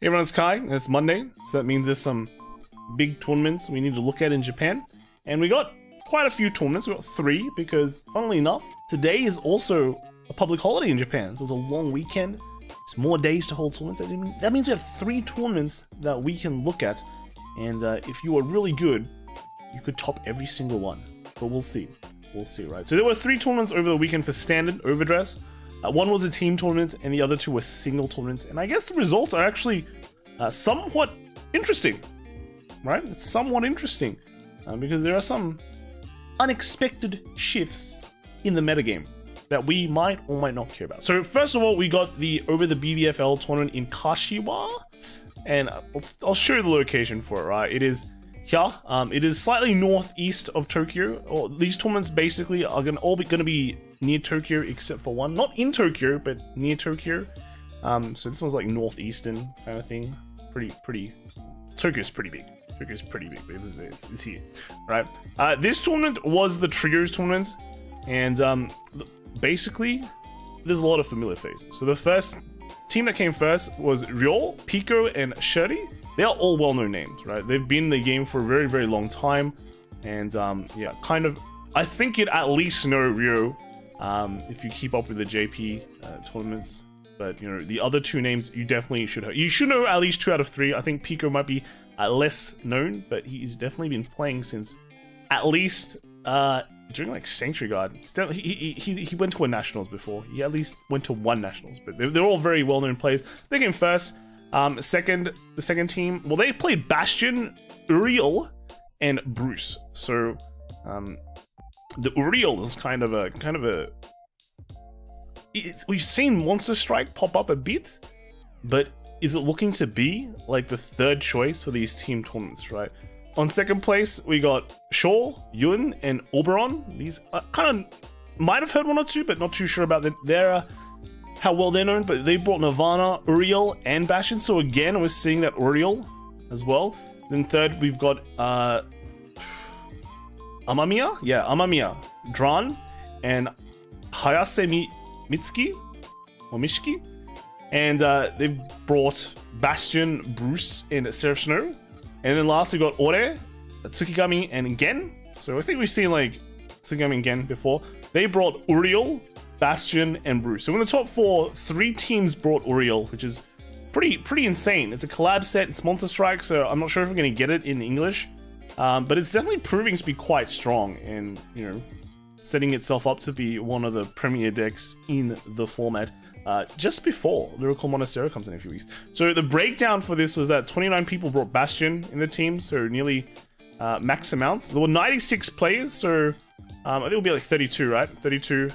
Hey everyone, it's Kai, and it's Monday, so that means there's some big tournaments we need to look at in Japan. And we got quite a few tournaments, we got 3, because funnily enough, today is also a public holiday in Japan, so it's a long weekend. It's more days to hold tournaments. That means we have 3 tournaments that we can look at, and if you are really good, you could top every single one. But we'll see. We'll see, right? So there were 3 tournaments over the weekend for Standard Overdress. One was a team tournament, and the other 2 were single tournaments. And I guess the results are actually somewhat interesting, right? It's somewhat interesting because there are some unexpected shifts in the metagame that we might or might not care about. So first of all, we got the Over the BBFL tournament in Kashiwa, and I'll show you the location for it, right? It is here. It is slightly northeast of Tokyo. Or these tournaments basically are all gonna be near Tokyo except for one. Not in Tokyo, but near Tokyo. So this one's like northeastern kind of thing. Pretty. Tokyo's pretty big. Tokyo's pretty big, but it's here, right? This tournament was the Trios tournament, and basically, there's a lot of familiar faces. So the first team that came first was Ryo, Pico, and Shuri. They are all well-known names, right? They've been in the game for a very, very long time, and yeah, kind of. I think you'd at least know Ryo if you keep up with the JP tournaments. But you know, the other 2 names you definitely should know. You should know at least 2 out of 3. I think Pico might be less known, but he's definitely been playing since at least during like Sanctuary Guard. He went to a Nationals before. He at least went to 1 Nationals, but they're all very well-known players. They came first. The second team, well, they played Bastion, Uriel, and Bruce. So the Uriel is kind of a we've seen Monster Strike pop up a bit, but is it looking to be like the 3rd choice for these team tournaments, right? On 2nd place, we got Shaw, Yun, and Oberon. These kind of might have heard 1 or 2, but not too sure about their how well they're known. But they brought Nirvana, Uriel, and Bastion. So again, we're seeing that Uriel as well. Then 3rd, we've got Amamiya, yeah, Amamiya, Dran, and Hayase Mitsuki or Mishiki, and they've brought Bastion, Bruce, and Seraph Snow, and then last we got Ore, Tsukigami, and Gen. So I think we've seen like Tsukigami and Gen before. They brought Uriel, Bastion, and Bruce. So in the top 4, 3 teams brought Uriel, which is pretty insane. It's a collab set. It's Monster Strike, so I'm not sure if we're gonna get it in English, but it's definitely proving to be quite strong, and you know, setting itself up to be one of the premier decks in the format just before Lyrical Monasterio comes in a few weeks. So the breakdown for this was that 29 people brought Bastion in the team, so nearly max amounts. There were 96 players, so I think it'll be like 32, right? 32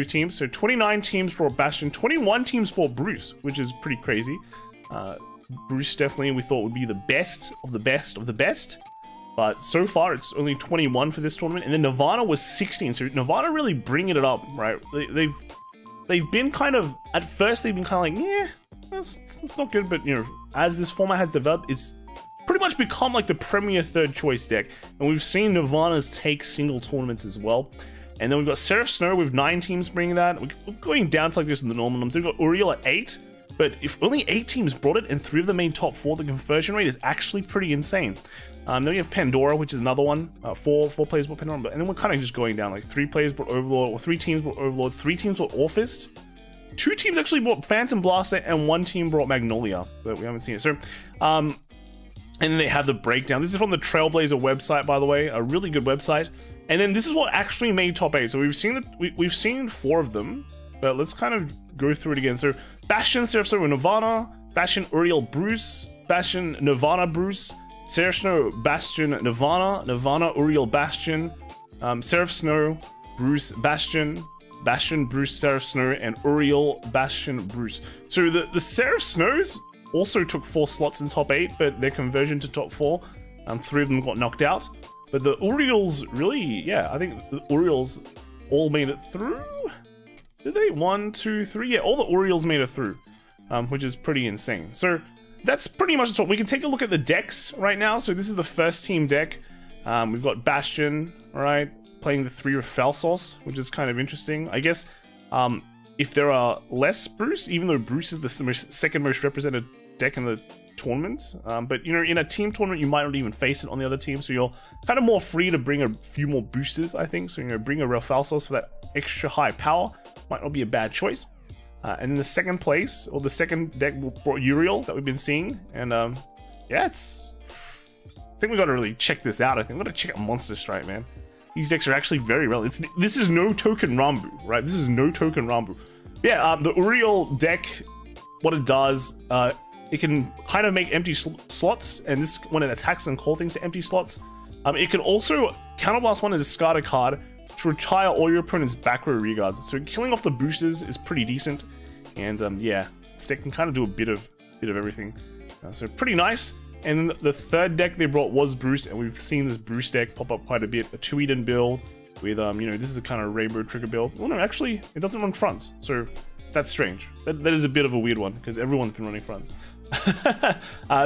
teams. So 29 teams brought Bastion, 21 teams brought Bruce, which is pretty crazy. Bruce definitely we thought would be the best of the best of the best. But so far, it's only 21 for this tournament, and then Nirvana was 16. So Nirvana really bringing it up, right? They've been kind of, at first they've been kind of like, yeah, it's not good. But you know, as this format has developed, it's pretty much become like the premier 3rd choice deck. And we've seen Nirvana's take single tournaments as well. And then we've got Seraph Snow with 9 teams bringing that. We're going down to like this in the normal numbers. We've got Uriel at 8. But if only 8 teams brought it and 3 of them made top 4, the conversion rate is actually pretty insane. Then we have Pandora, which is another one. 4 players brought Pandora, and then we're kind of just going down. Like 3 players brought Overlord, or 3 teams brought Overlord, 3 teams brought Orphist. 2 teams actually brought Phantom Blaster, and 1 team brought Magnolia, but we haven't seen it. So, and then they have the breakdown. This is from the Trailblazer website, by the way, a really good website. And then this is what actually made top 8. So we've seen 4 of them, but let's kind of go through it again. So Bastion, Seraph Snow, Nirvana, Bastion, Uriel, Bruce, Bastion, Nirvana, Bruce, Seraph Snow, Bastion, Nirvana, Nirvana, Uriel, Bastion, Seraph Snow, Bruce, Bastion, Bastion, Bruce, Seraph Snow, and Uriel, Bastion, Bruce. So the Seraph Snows also took 4 slots in top 8, but their conversion to top 4, 3 of them got knocked out. But the Uriels really, yeah, I think the Uriels all made it through. Did they? 1, 2, 3? Yeah, all the Uriels made it through, which is pretty insane. So that's pretty much the top. We can take a look at the decks right now. So this is the first team deck. We've got Bastion, all right, playing the 3 with Falsos, which is kind of interesting. I guess if there are less Bruce, even though Bruce is the second most represented deck in the tournament. But you know, in a team tournament, you might not even face it on the other team, so you're kind of more free to bring a few more boosters, I think. So you know, bring a real Falsos for that extra high power might not be a bad choice. And in the second place, or the second deck, brought Uriel that we've been seeing, and yeah, it's. I think we got to really check this out. I think we got to check out Monster Strike, man. These decks are actually very relevant. This is no token Rambu, right? This is no token Rambu. Yeah, the Uriel deck, what it does, it can kind of make empty slots, and this, when it attacks and call things to empty slots, it can also counterblast one and discard a card to retire all your opponent's back row rearguards. So killing off the boosters is pretty decent, and yeah, this deck can kind of do a bit of everything. So pretty nice. And then the third deck they brought was Bruce, and we've seen this Bruce deck pop up quite a bit. A 2 Eden build with, you know, this is a kind of rainbow trigger build. Well, no, actually, it doesn't run fronts, so that's strange. That is a bit of a weird one, because everyone's been running fronts.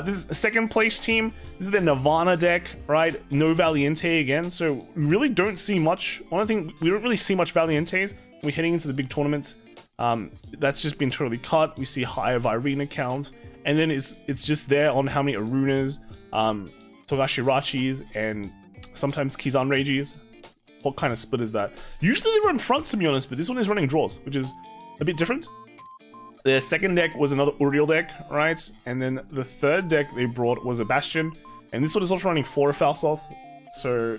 This is a second place team. This is the Nirvana deck, right? No Valiente again, so we really don't see much. One thing, we don't really see much Valientes. We're heading into the big tournaments. That's just been totally cut. We see higher Virena count. And then it's just there on how many Arunas, Togashirachis, and sometimes Kizan Reigis. What kind of split is that? Usually they run fronts, to be honest, but this one is running draws, which is a bit different. Their second deck was another Uriel deck, right? And then the third deck they brought was a Bastion, and this one is also running 4 Falsos. So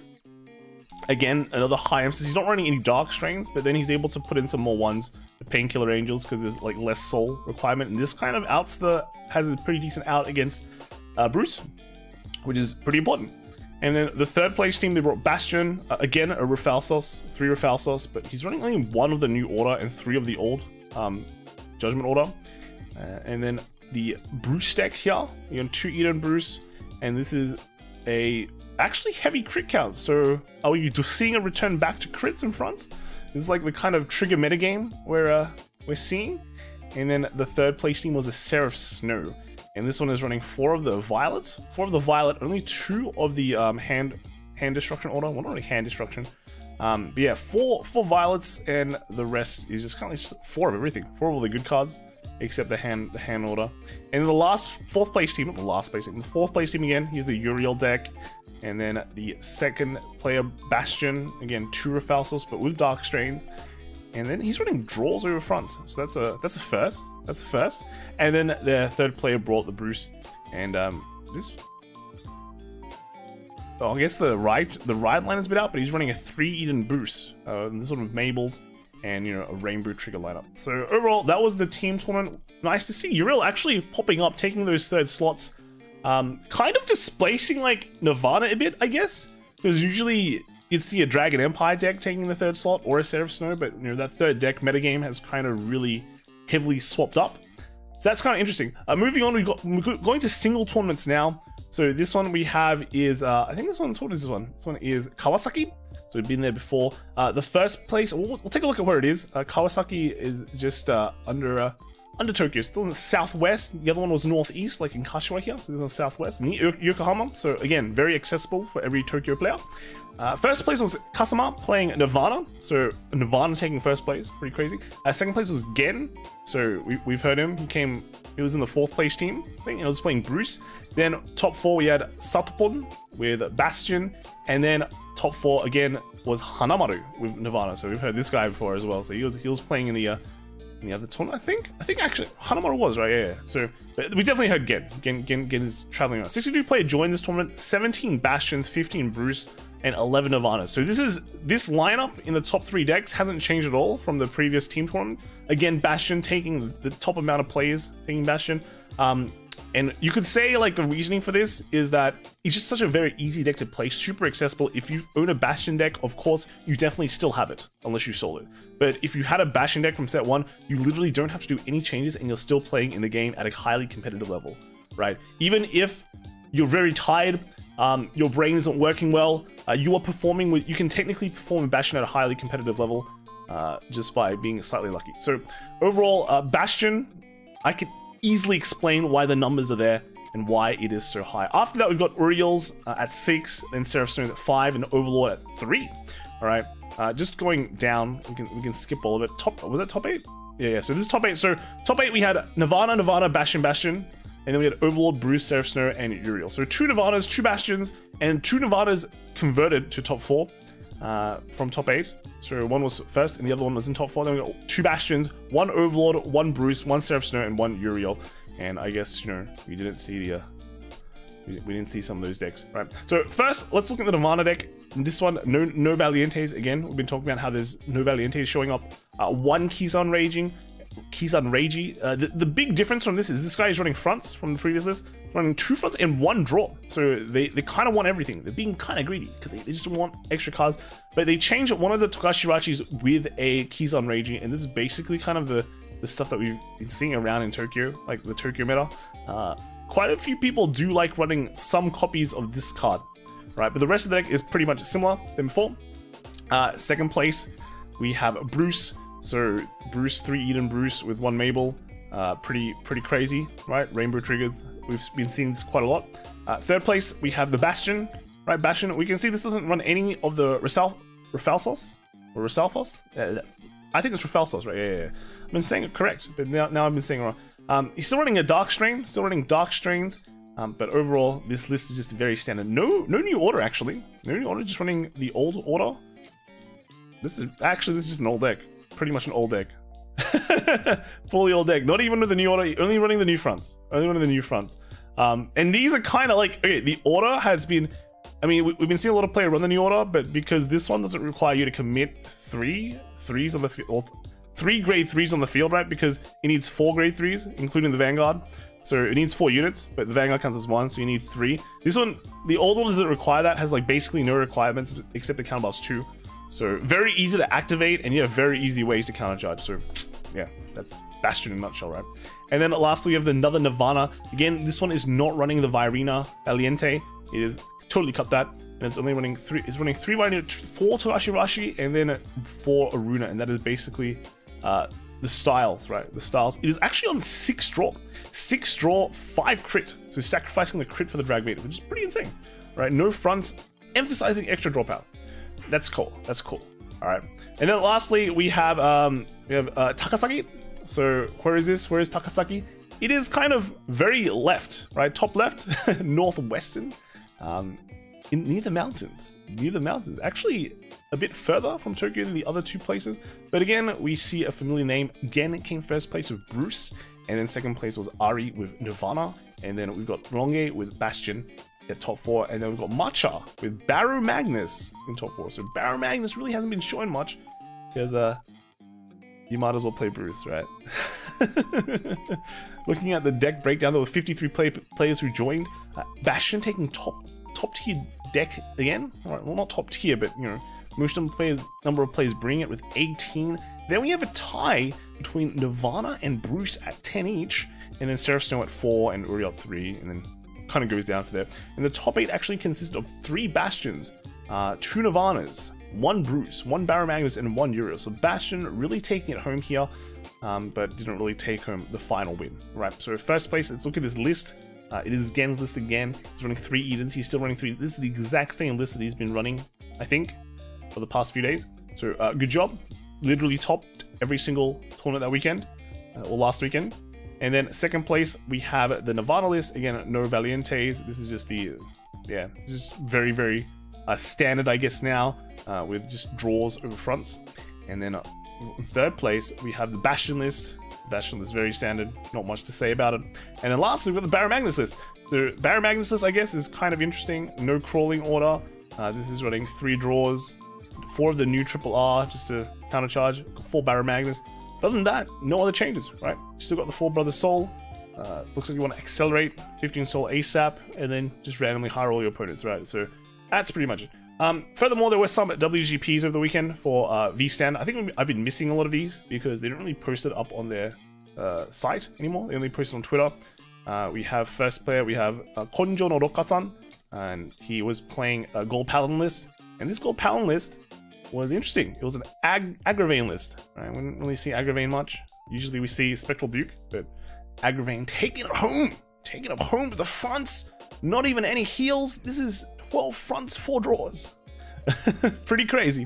again, another high emphasis. He's not running any Dark Strains, but then he's able to put in some more ones, the Painkiller Angels, because there's like less soul requirement, and this kind of has a pretty decent out against Bruce, which is pretty important. And then the third place team, they brought Bastion, again a Rafalsos, 3 Rafalsos, but he's running only 1 of the new order and 3 of the old Judgment Order. And then the Bruce deck here, you got 2 Eden Bruce, and this is a actually heavy crit count. So are you just seeing a return back to crits in front? This is like the kind of trigger metagame we're seeing. And then the third place team was a Seraph Snow, and this one is running 4 of the Violet. 4 of the Violet, only 2 of the hand destruction order. Well, not really hand destruction. But yeah, 4 Violets, and the rest is just kind of like 4 of everything. 4 of all the good cards, except the hand order. And the fourth place team, not the last place team, the fourth place team again, here's the Uriel deck. And then the second player, Bastion, again 2 Rafalsos, but with Dark Strains. And then he's running draws over front, so that's a first. That's a first. And then the third player brought the Bruce, and this. Oh, I guess the ride line is a bit out, but he's running a 3 Eden Bruce. This one with Mabel's, and you know, a Rainbow trigger lineup. So overall, that was the team tournament. Nice to see Uriel actually popping up, taking those third slots, kind of displacing like Nirvana a bit, I guess, because usually you'd see a Dragon Empire deck taking the third slot, or a Seraph Snow, but you know, that third deck metagame has kind of really heavily swapped up. So that's kind of interesting. Moving on, we're going to single tournaments now. So this one we have is, I think what is this one? This one is Kawasaki. So we've been there before. The first place, we'll take a look at where it is. Kawasaki is just under Tokyo. Still in the southwest. The other one was northeast, like in Kashiwa here. So this one's southwest, near Yokohama. So again, very accessible for every Tokyo player. First place was Kasama playing Nirvana. So Nirvana taking first place, pretty crazy. Second place was Gen. So we've heard him. He was in the 4th place team, I think. He was playing Bruce. Then top 4 we had Satopon with Bastion, and then top 4 again was Hanamaru with Nirvana. So we've heard this guy before as well. So he was playing in the other tournament, I think actually Hanamaru was right. Yeah. So but we definitely heard Gen is traveling around. 62 player joined this tournament. 17 Bastions, 15 Bruce, and 11 Nirvana. So this lineup in the top 3 decks hasn't changed at all from the previous team tournament. Again, Bastion taking the top amount of players, taking Bastion. And you could say like the reasoning for this is that it's just such a very easy deck to play, super accessible. If you own a Bastion deck, of course, you definitely still have it, unless you sold it. But if you had a Bastion deck from set 1, you literally don't have to do any changes, and you're still playing in the game at a highly competitive level, right? Even if you're very tired, your brain isn't working well, you can technically perform in Bastion at a highly competitive level, just by being slightly lucky. So overall, Bastion, I could easily explain why the numbers are there and why it is so high. After that, we've got Uriel's at 6, then Seraph Stone's at 5, and Overlord at 3. All right, just going down, we can skip all of it. Was that top 8? Yeah. So this is top 8. So top 8, we had Nirvana, Bastion, And then we had Overlord, Bruce, Seraph Snow, and Uriel. So 2 Nirvanas, 2 Bastions, and 2 Nirvanas converted to top 4 from top 8. So one was first, and the other one was in top 4. Then we got 2 Bastions, 1 Overlord, 1 Bruce, 1 Seraph Snow, and 1 Uriel. And I guess, you know, we didn't see the... we didn't see some of those decks, right? So first, let's look at the Nirvana deck. This one, no Valientes. Again, we've been talking about how there's no Valientes showing up. 1 Kizan Ragey. The big difference from this guy is running fronts from the previous list, running 2 fronts and 1 draw. So they kind of want everything. They're being kind of greedy because they just want extra cards. But they changed one of the Togashirachis with a Kizan Ragey, and this is basically kind of the stuff that we've been seeing around in Tokyo, like the Tokyo meta. Quite a few people do like running some copies of this card, right? But the rest of the deck is pretty much similar than before. Second place, we have Bruce. So Bruce, 3 Eden Bruce with 1 Mabel. Pretty crazy, right? Rainbow triggers. We've been seeing this quite a lot. Third place, we have the Bastion, right? Bastion. We can see this doesn't run any of the Rafalsos or Rasalfos. I think it's Rafalsos, right? Yeah. I've been saying it correct, but now I've been saying it wrong. He's still running a Dark Strain, Dark Strains, but overall, this list is just very standard. No new order, actually. No new order, just running the old order. This is just an old deck. Pretty much an old deck. Fully old deck. Not even with the new order, only running the new fronts. And these are kind of like, okay, the order has been, I mean, we've been seeing a lot of players run the new order, but because this one doesn't require you to commit 3 threes on the field, 3 grade 3s on the field, right? Because it needs 4 grade 3s, including the Vanguard. So it needs 4 units, but the Vanguard counts as 1, so you need 3. This one, the old one doesn't require that, has like basically no requirements except the counterbalance 2. So very easy to activate, and you have very easy ways to countercharge. So yeah, that's Bastion in a nutshell, right? And then lastly, we have another Nirvana. Again, this one is not running the Virina Valiente. It is totally cut that. And it's only running 3. It's running 3 Virina, 4 Togashirachi, and then 4 Aruna, and that is basically the styles, right? The styles. It is actually on 6 draw. 6 draw, 5 crit. So sacrificing the crit for the Drag Meter, which is pretty insane, right? No fronts, emphasizing extra draw power. That's cool. All right. And then lastly, we have Takasaki. So where is this? Where is Takasaki? It is kind of very left, right? Top left, northwestern, near the mountains. Actually, a bit further from Tokyo than the other 2 places. But again, we see a familiar name. Again, it came first place with Bruce, and then second place was Ari with Nirvana, and then we've got Ronge with Bastion at top 4, and then we've got Matcha with Baru Magnus in top 4. So Baru Magnus really hasn't been showing much because you might as well play Bruce, right? Looking at the deck breakdown, there were 53 players who joined. Bastion taking top tier deck again. All right, well, not top tier, but you know, most number of players bring it with 18. Then we have a tie between Nirvana and Bruce at 10 each, and then Seraph Snow at 4 and Uriel 3, and then kind of goes down for there. And the top 8 actually consists of 3 Bastions, 2 Nirvanas, 1 Bruce, 1 Baru Magnus, and 1 Uriel. So Bastion really taking it home here, but didn't really take home the final win. Right, so first place, let's look at this list. It is Gen's list again. He's running 3 Edens. He's still running 3. This is the exact same list that he's been running, I think, for the past few days. So good job. Literally topped every single tournament that weekend, or last weekend. And then second place, we have the Nirvana list. Again, no Valientes. This is just the, yeah, just very standard, I guess, now, with just draws over fronts. And then in third place, we have the Bastion list. Bastion list, very standard, not much to say about it. And then lastly, we've got the Baru Magnus list. The Baru Magnus list, I guess, is kind of interesting. No crawling order. This is running 3 draws, 4 of the new triple R just to countercharge, 4 Baru Magnus. But other than that, no other changes, right? Still got the 4 Brother Soul. Looks like you want to accelerate 15 Soul ASAP, and then just randomly hire all your opponents, right? So that's pretty much it. Furthermore, there were some WGPs over the weekend for V-Stand. I think I've been missing a lot of these because they don't really post it up on their site anymore. They only post it on Twitter. We have first player, we have Konjo no Rokka-san, and he was playing a Gold Paladin list. And this Gold Paladin list was interesting. It was an Agravain list. Right? We didn't really see Agravain much. Usually we see Spectral Duke, but Agravain taking it home. Taking it home to the fronts. Not even any heals. This is 12 fronts, 4 draws. Pretty crazy.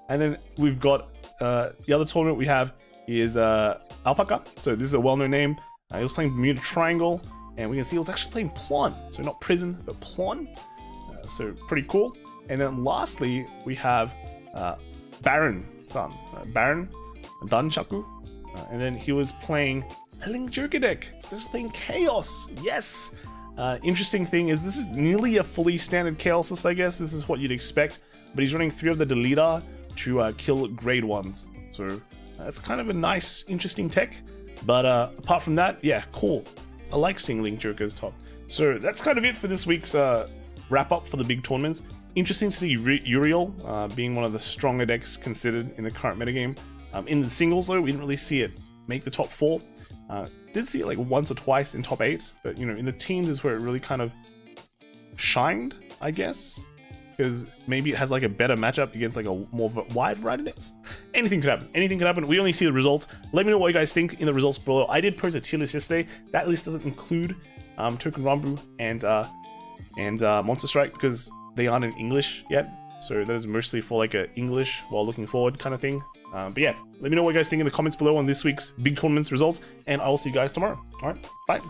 And then we've got the other tournament we have is Alpaca. So this is a well-known name. He was playing Bermuda Triangle, and we can see he was actually playing Plon. So not Prison, but Plon. So pretty cool. And then lastly, we have Baron-san. Baron Danshaku. And then he was playing a Link Joker deck. He's actually playing Chaos. Yes! Interesting thing is this is nearly a fully standard Chaos list, I guess. This is what you'd expect. But he's running 3 of the Deleter to kill grade 1s. So that's kind of a nice, interesting tech. But apart from that, yeah, cool. I like seeing Link Joker's top. So that's kind of it for this week's wrap up for the big tournaments. Interesting to see Uriel being one of the stronger decks considered in the current metagame. In the singles though, we didn't really see it make the top 4. Did see it like once or twice in top 8, but you know, in the teams is where it really kind of shined, I guess. Because maybe it has like a better matchup against like a more wide variety decks. Anything could happen. Anything could happen. We only see the results. Let me know what you guys think in the results below. I did post a tier list yesterday. That list doesn't include Token Ranbu and Monster Strike because they aren't in English yet. So that is mostly for like a English while looking forward kind of thing. But yeah, let me know what you guys think in the comments below on this week's big tournaments results, and I will see you guys tomorrow. All right, bye.